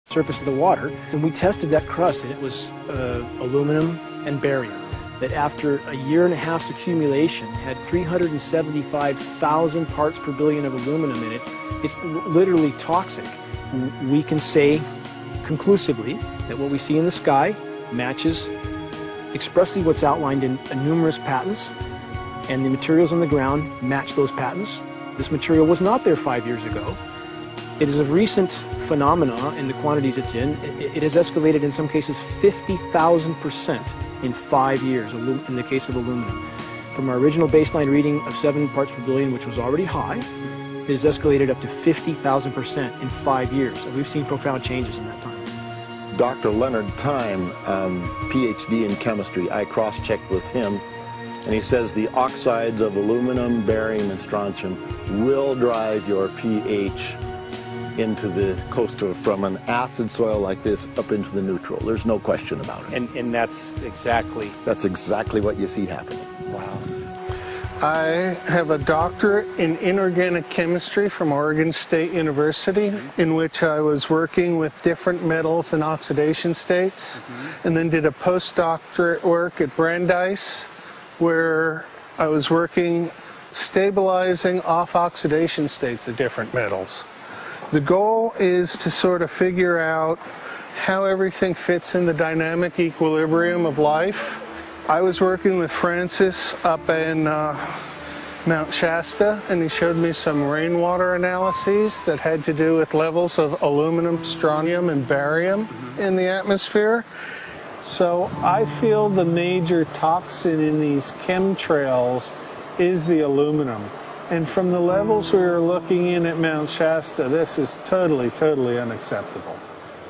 surface of the water, and we tested that crust, and it was aluminum and barium that after a year and a half's accumulation had 375,000 parts per billion of aluminum in it. It's literally toxic. We can say conclusively that what we see in the sky matches expressly what's outlined in numerous patents, and the materials on the ground match those patents. This material was not there 5 years ago. It is a recent phenomena in the quantities it's in. It has escalated in some cases 50,000% in 5 years in the case of aluminum. From our original baseline reading of 7 parts per billion, which was already high, it has escalated up to 50,000% in 5 years. And we've seen profound changes in that time. Dr. Leonard Time, PhD in chemistry, I cross-checked with him, and he says the oxides of aluminum, barium, and strontium will drive your pH into the coastal, from an acid soil like this up into the neutral. There's no question about it. And that's exactly what you see happening. Wow. I have a doctorate in inorganic chemistry from Oregon State University, in which I was working with different metals and oxidation states, and then did a postdoctorate work at Brandeis, where I was working stabilizing off oxidation states of different metals. The goal is to sort of figure out how everything fits in the dynamic equilibrium of life. I was working with Francis up in Mount Shasta, and he showed me some rainwater analyses that had to do with levels of aluminum, strontium, and barium in the atmosphere. So I feel the major toxin in these chemtrails is the aluminum. And from the levels we were looking in at Mount Shasta, this is totally, totally unacceptable.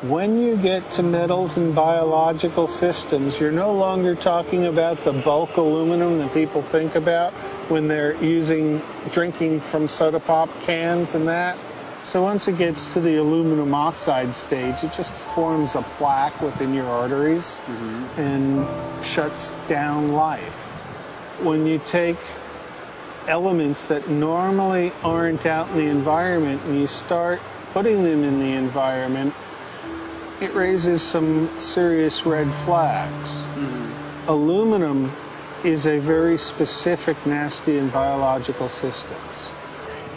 When you get to metals and biological systems, you're no longer talking about the bulk aluminum that people think about when they're drinking from soda pop cans and that. So once it gets to the aluminum oxide stage, it just forms a plaque within your arteries and shuts down life. When you take elements that normally aren't out in the environment and you start putting them in the environment, it raises some serious red flags. Aluminum is a very specific nasty in biological systems.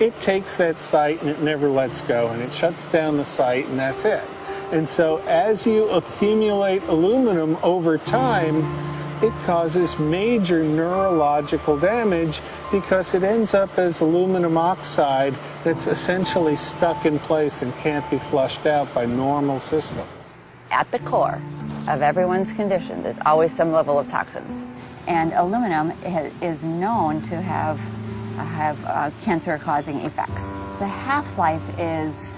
It takes that site and it never lets go, and it shuts down the site, and that's it. And so as you accumulate aluminum over time, it causes major neurological damage because it ends up as aluminum oxide that's essentially stuck in place and can't be flushed out by normal systems. At the core of everyone's condition, there's always some level of toxins. And aluminum is known to have cancer-causing effects. The half-life is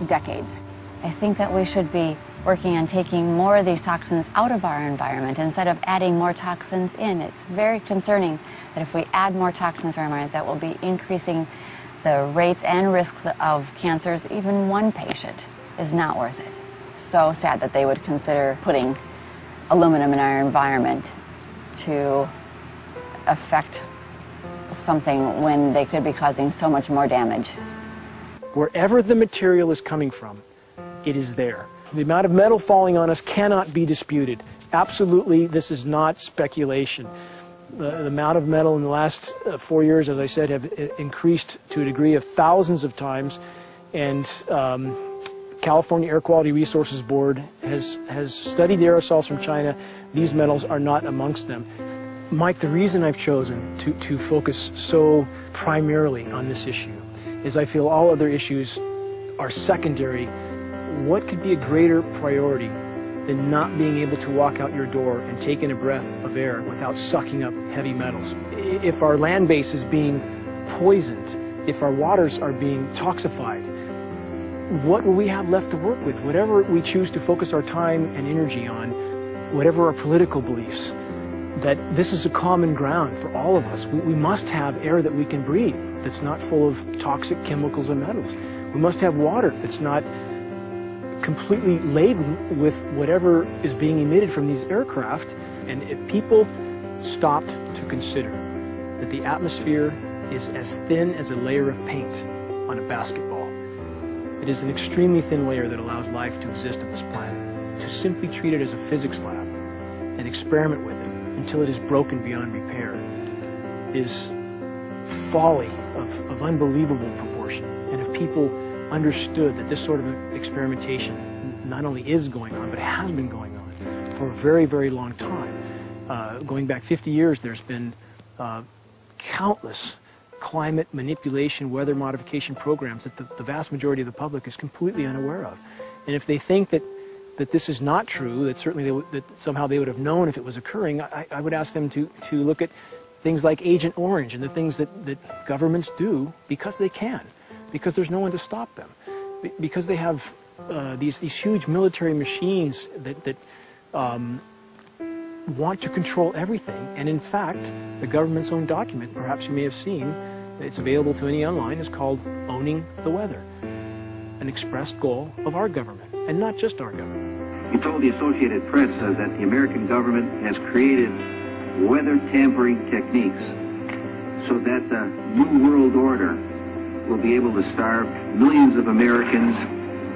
decades. I think that we should be working on taking more of these toxins out of our environment instead of adding more toxins in. It's very concerning that if we add more toxins to our environment, that will be increasing the rates and risks of cancers. Even one patient is not worth it. So sad that they would consider putting aluminum in our environment to affect something when they could be causing so much more damage. Wherever the material is coming from, it is there. The amount of metal falling on us cannot be disputed. Absolutely, this is not speculation. The amount of metal in the last 4 years, as I said, have increased to a degree of thousands of times, and California Air Quality Resources Board has studied the aerosols from China. These metals are not amongst them. Mike, the reason I've chosen to focus so primarily on this issue is I feel all other issues are secondary. What could be a greater priority than not being able to walk out your door and take in a breath of air without sucking up heavy metals? If our land base is being poisoned, if our waters are being toxified, what will we have left to work with? Whatever we choose to focus our time and energy on, whatever our political beliefs, that this is a common ground for all of us. We must have air that we can breathe that's not full of toxic chemicals and metals. We must have water that's not completely laden with whatever is being emitted from these aircraft. And if people stopped to consider that the atmosphere is as thin as a layer of paint on a basketball, It is an extremely thin layer that allows life to exist on this planet. To simply treat it as a physics lab and experiment with it until it is broken beyond repair is folly of unbelievable proportion. And if people understood that this sort of experimentation not only is going on, but has been going on for a very, very long time. Going back 50 years, there's been countless climate manipulation, weather modification programs that the vast majority of the public is completely unaware of. And if they think that this is not true, that certainly that somehow they would have known if it was occurring, I would ask them to look at things like Agent Orange and the things that governments do because they can, because there's no one to stop them, because they have these huge military machines that want to control everything. And in fact, the government's own document, perhaps you may have seen, it's available to any online, is called Owning the Weather, an expressed goal of our government, and not just our government. He told the Associated Press that the American government has created weather tampering techniques so that the New World Order will be able to starve millions of Americans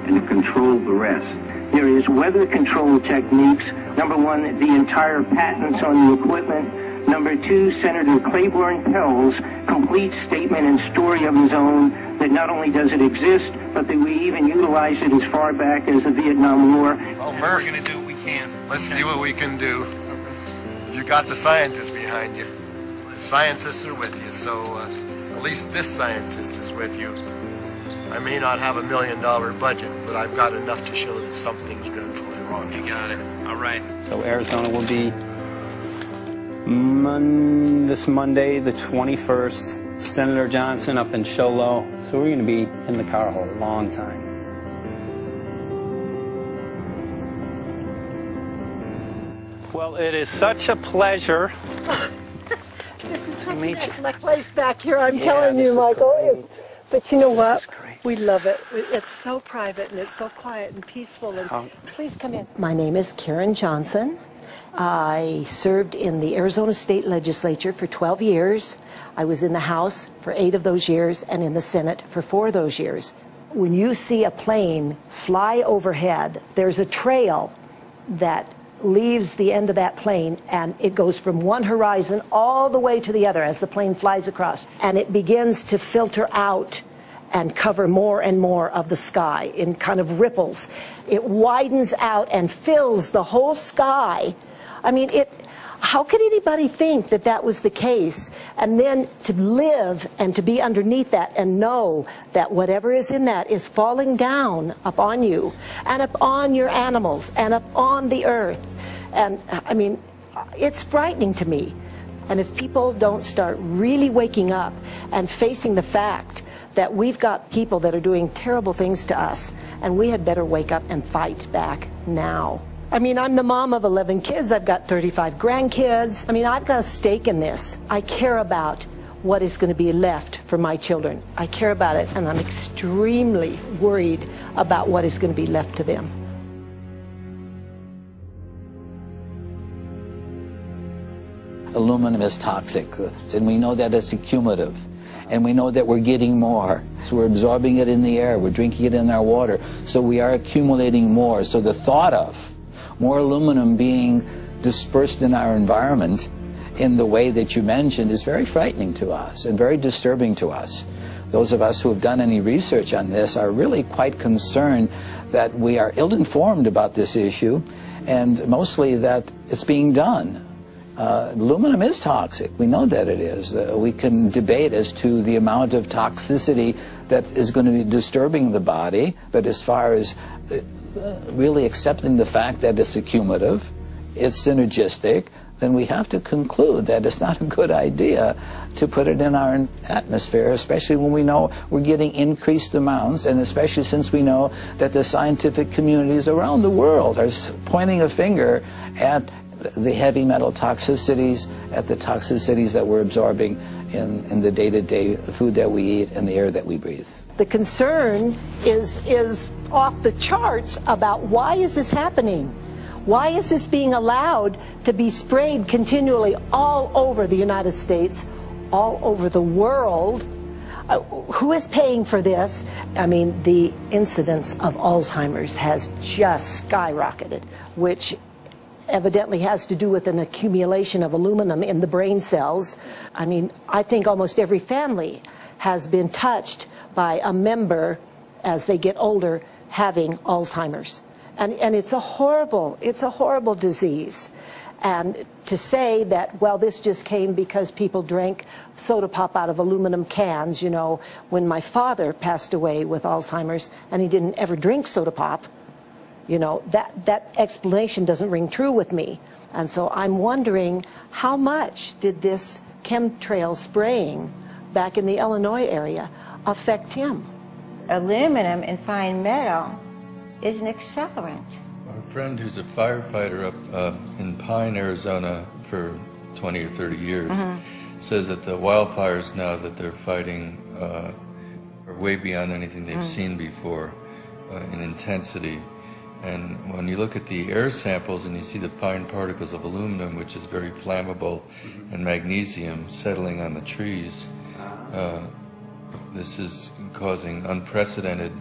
and to control the rest. There is weather control techniques. Number one, the entire patents on the equipment. Number two, Senator Claiborne Pell's complete statement and story of his own that not only does it exist, but that we even utilize it as far back as the Vietnam War. Well, Murph, We're going to do what we can. let's see what we can do. You got the scientists behind you. The scientists are with you, so at least this scientist is with you. I may not have $1 million budget, but I've got enough to show that something's dreadfully wrong. You got it. All right. So Arizona will be this Monday, the 21st. Senator Johnson up in Show Low. So we're going to be in the car a long time. Well, it is such a pleasure. This is such meet an excellent place back here, I'm Yeah, telling this you, is Michael. great. But you know This what? is great. We love it. It's so private and it's so quiet and peaceful. And please come in. My name is Karen Johnson. I served in the Arizona State Legislature for 12 years. I was in the House for 8 of those years and in the Senate for 4 of those years. When you see a plane fly overhead, there's a trail that leaves the end of that plane, and it goes from one horizon all the way to the other as the plane flies across, and it begins to filter out and cover more and more of the sky in kind of ripples. It widens out and fills the whole sky. I mean, how could anybody think that that was the case? And then to live and to be underneath that and know that whatever is in that is falling down upon you and upon your animals and upon the earth. And I mean, it's frightening to me. And if people don't start really waking up and facing the fact that we've got people that are doing terrible things to us, and we had better wake up and fight back now. I mean, I'm the mom of 11 kids. I've got 35 grandkids. I mean, I've got a stake in this. I care about what is going to be left for my children. I care about it, and I'm extremely worried about what is going to be left to them. Aluminum is toxic, and we know that it's accumulative. And we know that we're getting more. So we're absorbing it in the air, we're drinking it in our water, so we are accumulating more. So the thought of more aluminum being dispersed in our environment in the way that you mentioned is very frightening to us and very disturbing to us. Those of us who have done any research on this are really quite concerned that we are ill-informed about this issue, and mostly that it's being done. Aluminum is toxic. We know that it is. We can debate as to the amount of toxicity that is going to be disturbing the body, but as far as really accepting the fact that it's accumulative, it's synergistic, then we have to conclude that it's not a good idea to put it in our atmosphere, especially when we know we're getting increased amounts, and especially since we know that the scientific communities around the world are pointing a finger at the heavy metal toxicities, at the toxicities that we're absorbing in the day-to-day food that we eat and the air that we breathe. The concern is off the charts about why is this happening? Why is this being allowed to be sprayed continually all over the United States, all over the world? Who is paying for this? I mean, the incidence of Alzheimer's has just skyrocketed, which evidently has to do with an accumulation of aluminum in the brain cells. I mean, I think almost every family has been touched by a member as they get older having Alzheimer's. And it's a horrible disease. And to say that, well, this just came because people drank soda pop out of aluminum cans, you know, when my father passed away with Alzheimer's and he didn't ever drink soda pop, you know, that explanation doesn't ring true with me. And so I'm wondering, how much did this chemtrail spraying back in the Illinois area affect him? Aluminum and fine metal is an accelerant. A friend who's a firefighter up in Pine, Arizona for 20 or 30 years says that the wildfires now that they're fighting are way beyond anything they've seen before in intensity. And when you look at the air samples and you see the fine particles of aluminum, which is very flammable, and magnesium settling on the trees, this is causing unprecedented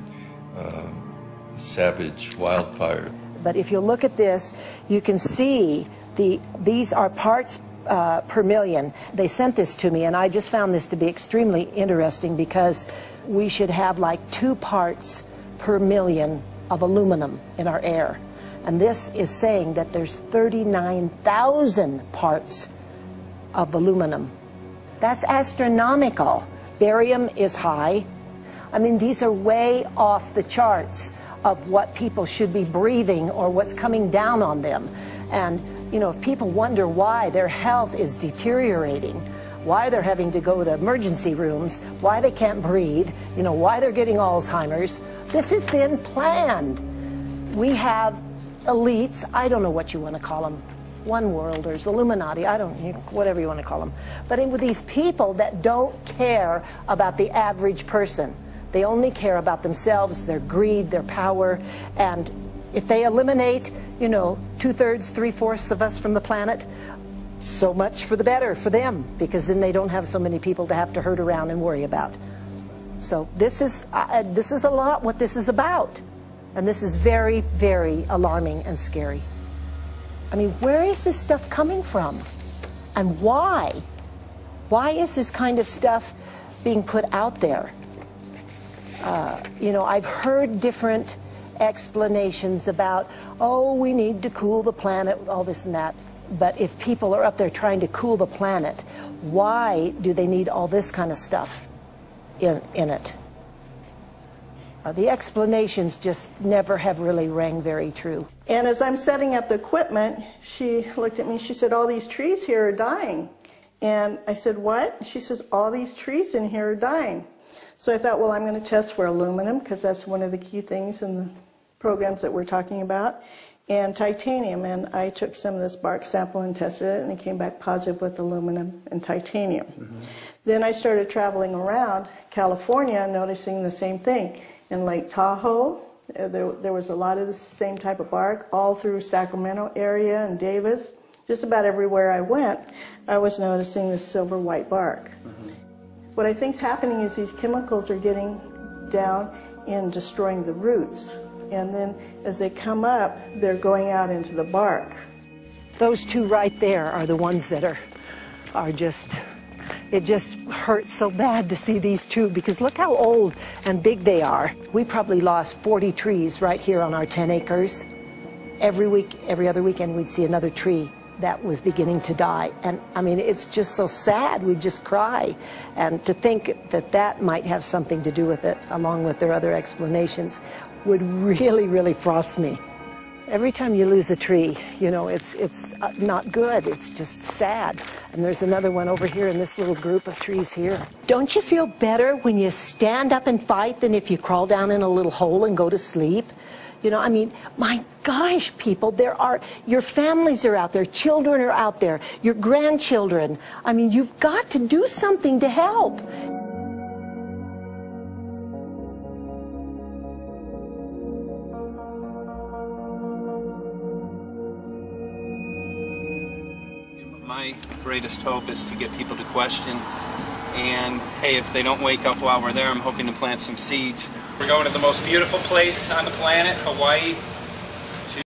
savage wildfire. But if you look at this, you can see these are parts per million. They sent this to me, and I just found this to be extremely interesting because we should have like 2 parts per million of aluminum in our air. And this is saying that there's 39,000 parts of aluminum. That's astronomical. Barium is high. I mean, these are way off the charts of what people should be breathing or what's coming down on them. And, you know, if people wonder why their health is deteriorating, why they're having to go to emergency rooms, why they can't breathe, you know, why they're getting Alzheimer's, this has been planned. We have elites, I don't know what you want to call them, one worlders, Illuminati, I don't know, whatever you want to call them. But with these people that don't care about the average person. They only care about themselves, their greed, their power, and if they eliminate, you know, 2/3, 3/4 of us from the planet, so much for the better for them, because then they don't have so many people to have to herd around and worry about. So this is a lot what this is about, and this is very, very alarming and scary. I mean, where is this stuff coming from, and why? Why is this kind of stuff being put out there? You know, I've heard different explanations about, oh, we need to cool the planet, all this and that. But if people are up there trying to cool the planet, why do they need all this kind of stuff in it? The explanations just never have really rang very true. And as I'm setting up the equipment, she looked at me, she said, all these trees here are dying. And I said, what? She says, all these trees in here are dying. So I thought, well, I'm going to test for aluminum, because that's one of the key things in the programs that we're talking about, and titanium. And I took some of this bark sample and tested it, and it came back positive with aluminum and titanium. Then I started traveling around California, noticing the same thing. In Lake Tahoe, there was a lot of the same type of bark, all through Sacramento area and Davis. Just about everywhere I went, I was noticing this silver white bark. What I think is happening is these chemicals are getting down and destroying the roots. And then as they come up, they're going out into the bark. Those two right there are the ones that are just, it just hurts so bad to see these two, because look how old and big they are. We probably lost 40 trees right here on our 10 acres. Every week, every other weekend, we'd see another tree that was beginning to die. And I mean, it's just so sad, we just cry. And to think that that might have something to do with it, along with their other explanations, would really, really frost me. Every time you lose a tree, you know, it's not good, it's just sad. And there's another one over here in this little group of trees here. Don't you feel better when you stand up and fight than if you crawl down in a little hole and go to sleep? You know, I mean, my gosh, people, your families are out there, children are out there, your grandchildren. I mean, you've got to do something to help. My greatest hope is to get people to question And hey, if they don't wake up while we're there, I'm hoping to plant some seeds. We're going to the most beautiful place on the planet, Hawaii.